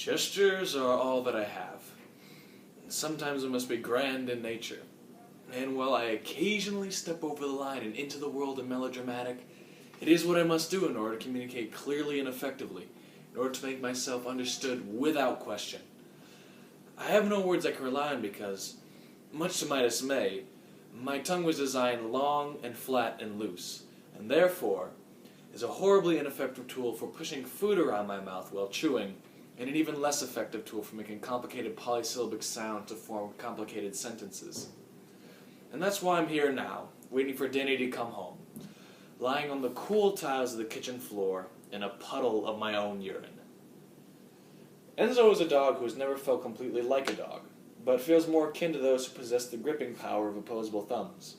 Gestures are all that I have. Sometimes it must be grand in nature. And while I occasionally step over the line and into the world of melodramatic, it is what I must do in order to communicate clearly and effectively, in order to make myself understood without question. I have no words I can rely on because, much to my dismay, my tongue was designed long and flat and loose, and therefore is a horribly ineffective tool for pushing food around my mouth while chewing, and an even less effective tool for making complicated polysyllabic sound to form complicated sentences. And that's why I'm here now, waiting for Denny to come home, lying on the cool tiles of the kitchen floor in a puddle of my own urine. Enzo is a dog who has never felt completely like a dog, but feels more akin to those who possess the gripping power of opposable thumbs.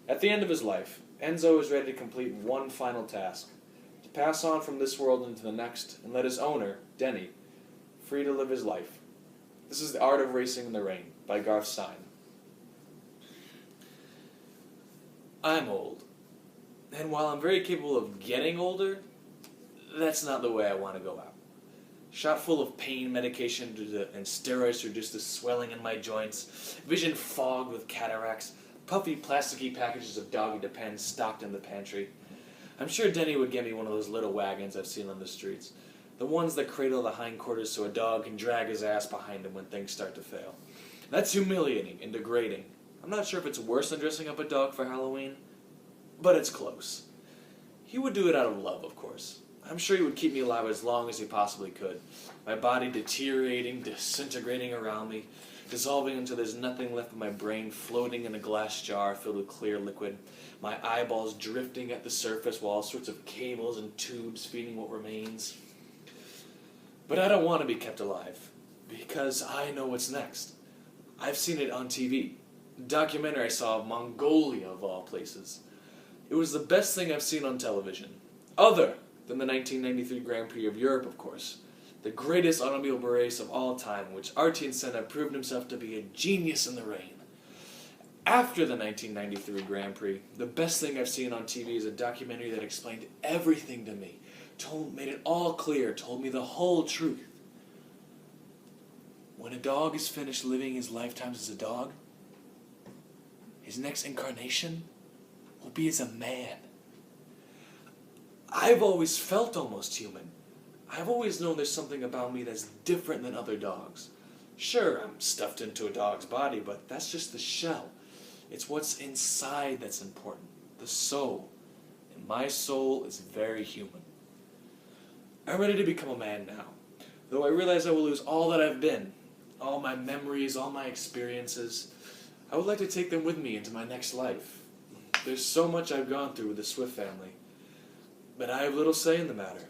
At the end of his life, Enzo is ready to complete one final task, to pass on from this world into the next and let his owner, Denny, free to live his life. This is The Art of Racing in the Rain by Garth Stein. I'm old, and while I'm very capable of getting older, that's not the way I want to go out. Shot full of pain medication and steroids to reduce the swelling in my joints, vision fogged with cataracts, puffy plasticky packages of Doggy Depends stocked in the pantry. I'm sure Denny would get me one of those little wagons I've seen on the streets, the ones that cradle the hindquarters so a dog can drag his ass behind him when things start to fail. That's humiliating and degrading. I'm not sure if it's worse than dressing up a dog for Halloween, but it's close. He would do it out of love, of course. I'm sure he would keep me alive as long as he possibly could, my body deteriorating, disintegrating around me, dissolving until there's nothing left of my brain floating in a glass jar filled with clear liquid, my eyeballs drifting at the surface while all sorts of cables and tubes feeding what remains. But I don't want to be kept alive, because I know what's next. I've seen it on TV. A documentary I saw of Mongolia, of all places. It was the best thing I've seen on television, other than the 1993 Grand Prix of Europe, of course, the greatest automobile race of all time, in which Ayrton Senna proved himself to be a genius in the rain. After the 1993 Grand Prix, the best thing I've seen on TV is a documentary that explained everything to me, made it all clear, told me the whole truth. When a dog is finished living his lifetime as a dog, his next incarnation will be as a man. I've always felt almost human. I've always known there's something about me that's different than other dogs. Sure, I'm stuffed into a dog's body, but that's just the shell. It's what's inside that's important, the soul. And my soul is very human. I'm ready to become a man now, though I realize I will lose all that I've been, all my memories, all my experiences. I would like to take them with me into my next life. There's so much I've gone through with the Swift family, but I have little say in the matter.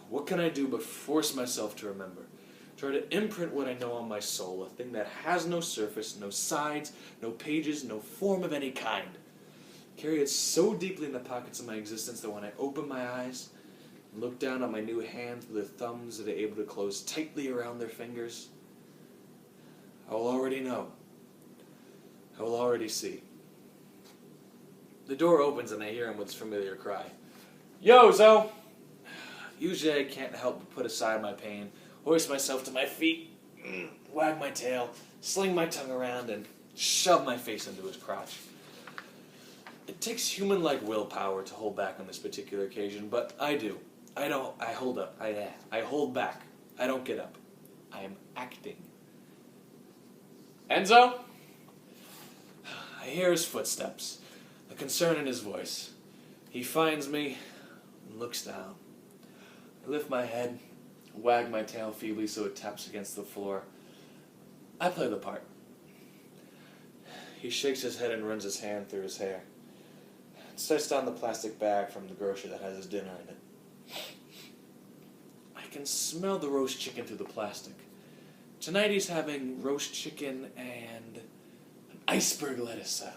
What can I do but force myself to remember? Try to imprint what I know on my soul, a thing that has no surface, no sides, no pages, no form of any kind. Carry it so deeply in the pockets of my existence that when I open my eyes and look down on my new hands with their thumbs that are able to close tightly around their fingers, I will already know. I will already see. The door opens and I hear Emwood's familiar cry. Yo, Zo! Usually I can't help but put aside my pain, hoist myself to my feet, wag my tail, sling my tongue around, and shove my face into his crotch. It takes human-like willpower to hold back on this particular occasion, but I do. I hold back. I don't get up. I am acting. Enzo? I hear his footsteps, the concern in his voice. He finds me and looks down. I lift my head, wag my tail feebly so it taps against the floor. I play the part. He shakes his head and runs his hand through his hair. Sets down the plastic bag from the grocery that has his dinner in it. I can smell the roast chicken through the plastic. Tonight he's having roast chicken and an iceberg lettuce salad.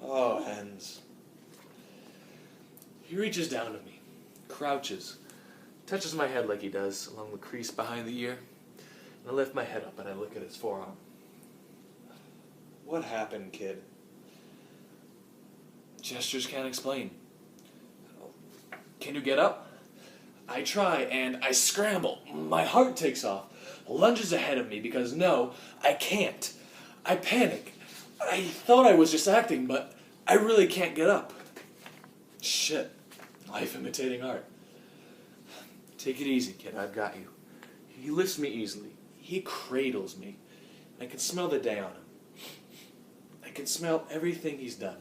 Oh, hens. He reaches down to me, crouches, touches my head like he does along the crease behind the ear, and I lift my head up and I look at his forearm. What happened, kid? Gestures can't explain. Can you get up? I try and I scramble. My heart takes off, lunges ahead of me because no, I can't. I panic. I thought I was just acting, but I really can't get up. Shit. Life imitating art. Take it easy, kid. I've got you. He lifts me easily. He cradles me. I can smell the day on him. I can smell everything he's done.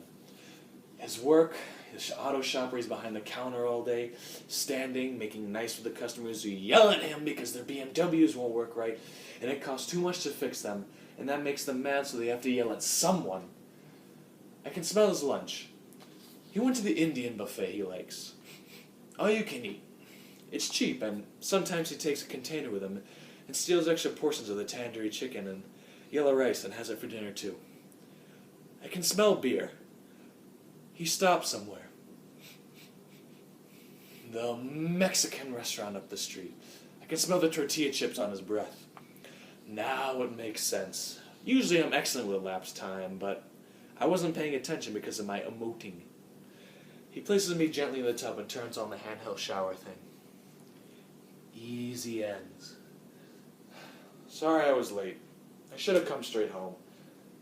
His work, his auto shop where he's behind the counter all day, standing, making nice with the customers who yell at him because their BMWs won't work right, and it costs too much to fix them, and that makes them mad so they have to yell at someone. I can smell his lunch. He went to the Indian buffet he likes. All you can eat. It's cheap, and sometimes he takes a container with him and steals extra portions of the tandoori chicken and yellow rice and has it for dinner too. I can smell beer. He stops somewhere. The Mexican restaurant up the street. I can smell the tortilla chips on his breath. Now it makes sense. Usually I'm excellent with elapsed time, but I wasn't paying attention because of my emoting. He places me gently in the tub and turns on the handheld shower thing. Easy ends. Sorry I was late. I should have come straight home.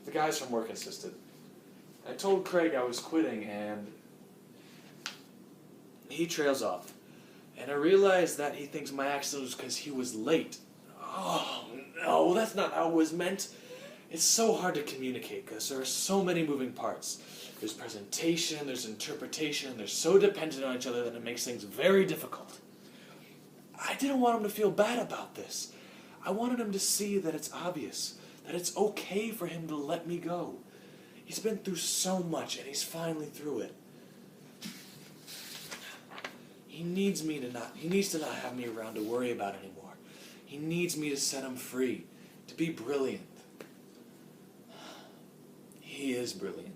The guys from work insisted. I told Craig I was quitting and he trails off. And I realized that he thinks my accident was because he was late. Oh no, that's not how it was meant. It's so hard to communicate because there are so many moving parts. There's presentation, there's interpretation, they're so dependent on each other that it makes things very difficult. I didn't want him to feel bad about this. I wanted him to see that it's obvious, that it's okay for him to let me go. He's been through so much and he's finally through it. He needs to not have me around to worry about anymore. He needs me to set him free, to be brilliant. He is brilliant.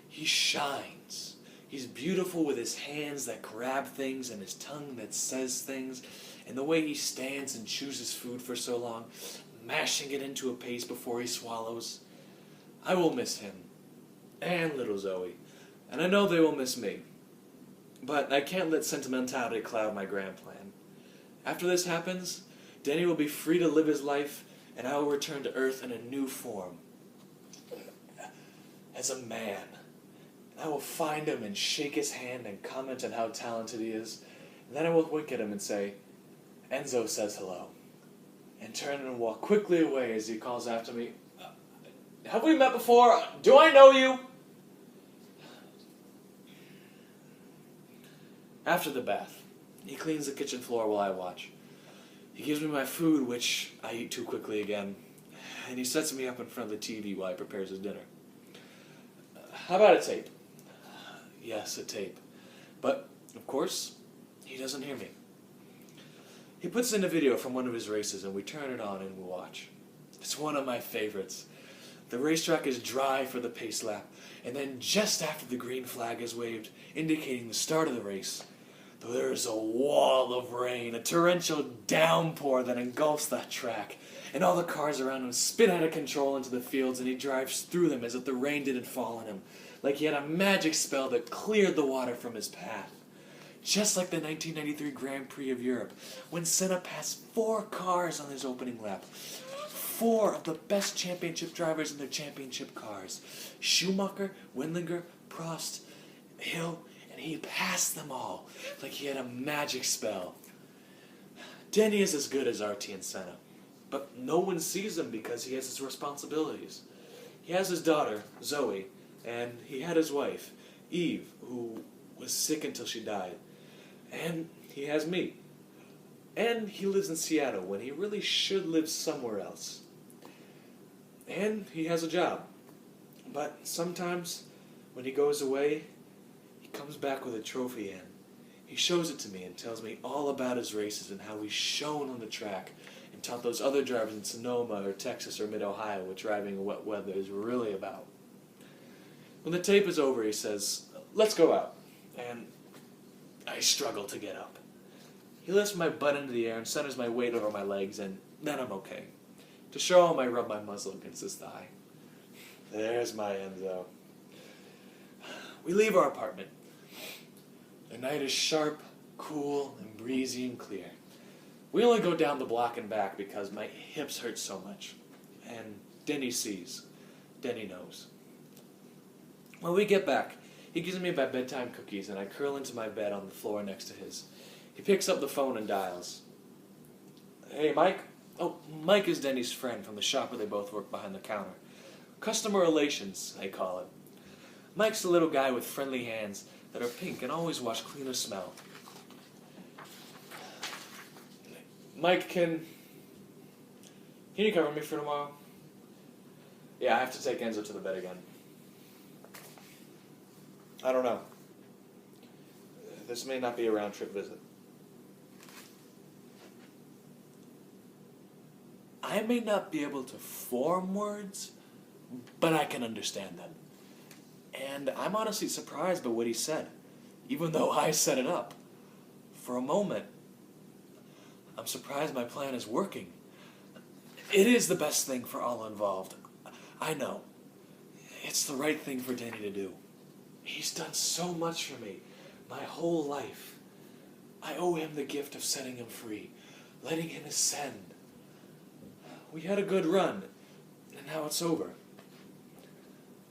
He shines. He's beautiful with his hands that grab things and his tongue that says things, and the way he stands and chooses food for so long, mashing it into a paste before he swallows. I will miss him, and little Zoe, and I know they will miss me. But I can't let sentimentality cloud my grand plan. After this happens, Danny will be free to live his life, and I will return to Earth in a new form. As a man. And I will find him and shake his hand and comment on how talented he is. And then I will wink at him and say, Enzo says hello. And turn and walk quickly away as he calls after me, have we met before? Do I know you? After the bath, he cleans the kitchen floor while I watch. He gives me my food, which I eat too quickly again, and he sets me up in front of the TV while he prepares his dinner. How about a tape? Yes, a tape. But, of course, he doesn't hear me. He puts in a video from one of his races, and we turn it on and we watch. It's one of my favorites. The racetrack is dry for the pace lap, and then just after the green flag is waved, indicating the start of the race, there's a wall of rain, a torrential downpour that engulfs that track, and all the cars around him spin out of control into the fields, and he drives through them as if the rain didn't fall on him, like he had a magic spell that cleared the water from his path. Just like the 1993 Grand Prix of Europe, when Senna passed 4 cars on his opening lap. 4 of the best championship drivers in their championship cars. Schumacher, Wendlinger, Prost, Hill, and he passed them all like he had a magic spell. Denny is as good as RT and Senna, but no one sees him because he has his responsibilities. He has his daughter, Zoe, and he had his wife, Eve, who was sick until she died. And he has me. And he lives in Seattle when he really should live somewhere else. And he has a job. But sometimes, when he goes away, he comes back with a trophy and he shows it to me and tells me all about his races and how he's shone on the track and taught those other drivers in Sonoma or Texas or Mid-Ohio what driving in wet weather is really about. When the tape is over, he says, let's go out. And I struggle to get up. He lifts my butt into the air and centers my weight over my legs, and then I'm okay. To show him, I rub my muzzle against his thigh. There's my Enzo. We leave our apartment. The night is sharp, cool and breezy and clear. We only go down the block and back because my hips hurt so much. And Denny sees. Denny knows. When we get back, he gives me my bedtime cookies and I curl into my bed on the floor next to his. He picks up the phone and dials. Hey, Mike? Oh, Mike is Denny's friend from the shop where they both work behind the counter. Customer relations, they call it. Mike's a little guy with friendly hands that are pink and always wash clean or smell. Mike, can you cover me for tomorrow? Yeah, I have to take Enzo to the bed again. I don't know. This may not be a round-trip visit. I may not be able to form words, but I can understand them. And I'm honestly surprised by what he said, even though I set it up. For a moment, I'm surprised my plan is working. It is the best thing for all involved. I know. It's the right thing for Denny to do. He's done so much for me, my whole life. I owe him the gift of setting him free, letting him ascend. We had a good run, and now it's over.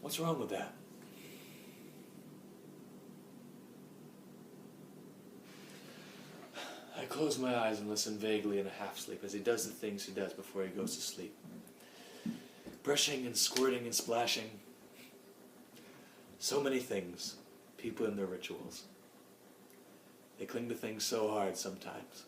What's wrong with that? I close my eyes and listen vaguely in a half-sleep as he does the things he does before he goes to sleep. Brushing and squirting and splashing. So many things, people and their rituals. They cling to things so hard sometimes.